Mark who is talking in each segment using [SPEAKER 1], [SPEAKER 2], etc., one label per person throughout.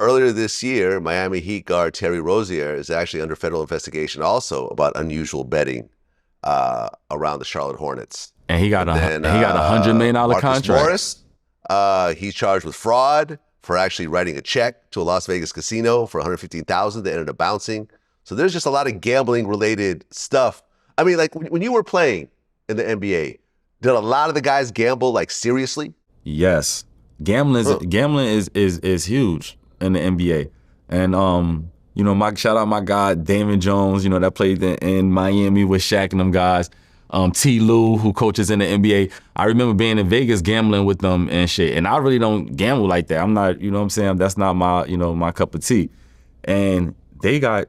[SPEAKER 1] earlier this year, Miami Heat guard Terry Rozier is actually under federal investigation also about unusual betting around the Charlotte Hornets.
[SPEAKER 2] And he got $100 million
[SPEAKER 1] Marcus
[SPEAKER 2] contract.
[SPEAKER 1] Morris, he's charged with fraud for actually writing a check to a Las Vegas casino for $115,000 that ended up bouncing. So there's just a lot of gambling related stuff. I mean, like when you were playing in the NBA, did a lot of the guys gamble like seriously?
[SPEAKER 2] Yes. Gambling is huge in the NBA. And shout out my guy Damon Jones, that played in Miami with Shaq and them guys. T. Lue, who coaches in the NBA. I remember being in Vegas gambling with them and shit. And I really don't gamble like that. I'm not, you know what I'm saying? That's not my, my cup of tea. And they got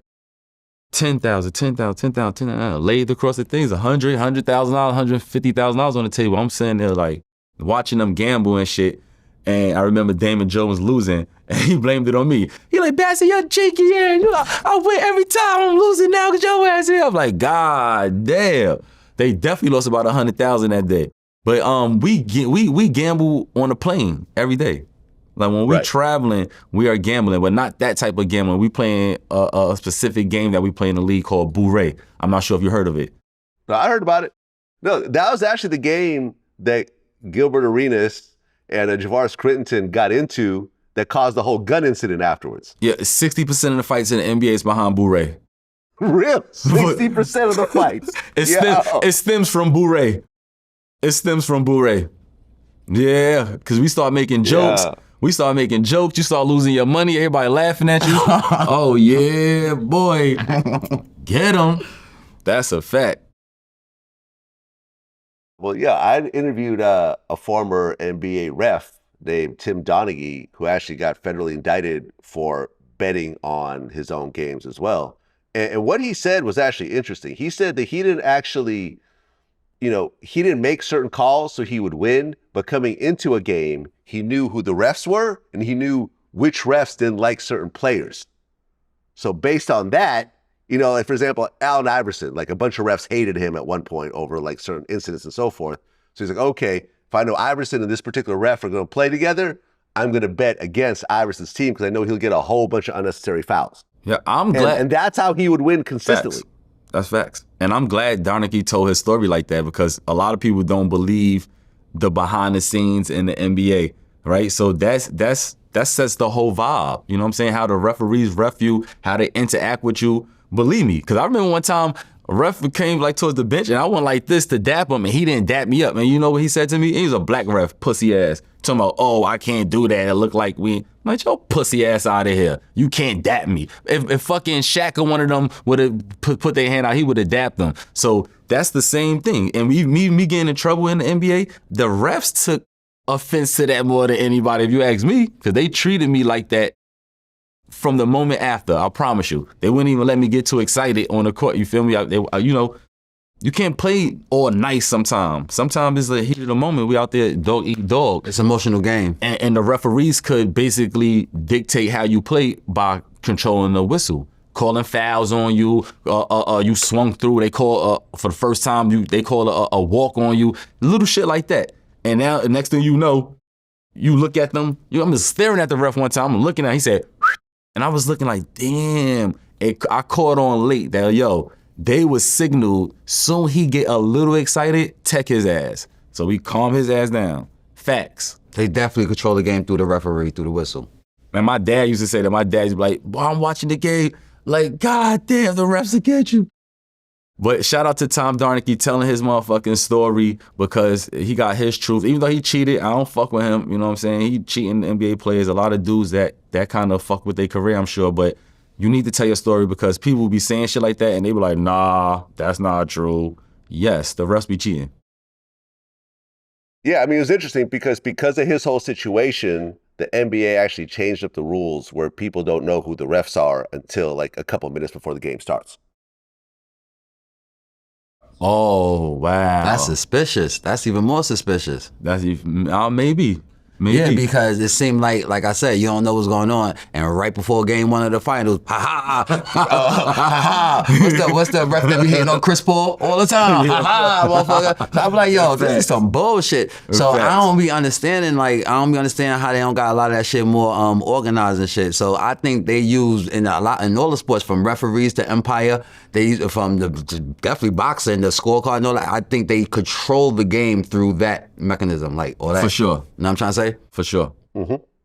[SPEAKER 2] $10,000 laid across the things, $100,000, $150,000 on the table. I'm sitting there like watching them gamble and shit. And I remember Damon Jones losing, and he blamed it on me. He like, Bassy, you're cheeky, yeah. You like, I win every time. I'm losing now because your ass here. I'm like, God damn. They definitely lost about $100,000 that day. But we gamble on a plane every day. Like when we're traveling, we are gambling, but not that type of gambling. We playing a specific game that we play in the league called Bourré. I'm not sure if you heard of it.
[SPEAKER 1] No, I heard about it. No, that was actually the game that Gilbert Arenas and Javaris Crittenton got into that caused the whole gun incident afterwards.
[SPEAKER 2] Yeah, 60% of the fights in the NBA is behind Bourré.
[SPEAKER 1] Really? 60% of the fights?
[SPEAKER 2] It stems from Bourré. It stems from Bourré. Yeah, because we start making jokes. Yeah. We start making jokes. You start losing your money. Everybody laughing at you. Oh, yeah, boy. Get him. That's a fact.
[SPEAKER 1] Well, yeah, I interviewed a former NBA ref named Tim Donaghy, who actually got federally indicted for betting on his own games as well. And what he said was actually interesting. He said that he didn't actually, he didn't make certain calls so he would win, but coming into a game, he knew who the refs were and he knew which refs didn't like certain players. So based on that, like for example, Allen Iverson, like a bunch of refs hated him at one point over like certain incidents and so forth. So he's like, okay, if I know Iverson and this particular ref are going to play together, I'm going to bet against Iverson's team because I know he'll get a whole bunch of unnecessary fouls.
[SPEAKER 2] Yeah, I'm glad.
[SPEAKER 1] And that's how he would win consistently.
[SPEAKER 2] Facts. That's facts. And I'm glad Donaghy told his story like that because a lot of people don't believe the behind the scenes in the NBA, right? So that sets the whole vibe. You know what I'm saying? How the referees ref you, how they interact with you. Believe me, because I remember one time a ref came like towards the bench and I went like this to dap him and he didn't dap me up. And you know what he said to me? He was a black ref, pussy ass. Talking about, oh, I can't do that. It looked like we... I'm like, your pussy ass out of here. You can't dap me. If fucking Shaq or one of them would have put their hand out, he would have dapped them. So that's the same thing. And me getting in trouble in the NBA, the refs took offense to that more than anybody, if you ask me, because they treated me like that from the moment after. I promise you. They wouldn't even let me get too excited on the court. You feel me? You can't play all nice sometimes. Sometimes it's the heat of the moment. We out there dog eat dog.
[SPEAKER 3] It's an emotional game.
[SPEAKER 2] And the referees could basically dictate how you play by controlling the whistle. Calling fouls on you, you swung through. They call, for the first time, they call a walk on you. Little shit like that. And now, the next thing you know, you look at them. I'm just staring at the ref one time. I'm looking at, he said, and I was looking like, damn. I caught on late that, they was signaled, soon he get a little excited, tech his ass. So we calm his ass down. Facts.
[SPEAKER 3] They definitely control the game through the referee, through the whistle.
[SPEAKER 2] Man, my dad used to say that. My dad used to be like, boy, I'm watching the game. Like, God damn, the refs will get you. But shout out to Tom Donaghy telling his motherfucking story because he got his truth. Even though he cheated, I don't fuck with him. You know what I'm saying? He cheating NBA players. A lot of dudes that kind of fuck with their career, I'm sure. But you need to tell your story because people will be saying shit like that and they be like, nah, that's not true. Yes, the refs be cheating.
[SPEAKER 1] Yeah, I mean, it was interesting because of his whole situation, the NBA actually changed up the rules where people don't know who the refs are until like a couple minutes before the game starts.
[SPEAKER 2] Oh, wow.
[SPEAKER 3] That's suspicious. That's even more suspicious.
[SPEAKER 2] That's even, maybe. Maybe.
[SPEAKER 3] Yeah, because it seemed like I said, you don't know what's going on, and right before game 1 of the finals, what's the ref that be hating on Chris Paul all the time? Motherfucker. So I'm like, yo, this is some bullshit. So I don't be understanding how they don't got a lot of that shit more organized and shit. So I think they use in all the sports, from referees to umpire, they use it from definitely boxing, the scorecard and all that. I think they control the game through that mechanism, like all that.
[SPEAKER 2] For sure.
[SPEAKER 3] You know what I'm trying to say?
[SPEAKER 2] For sure.
[SPEAKER 1] Mm-hmm.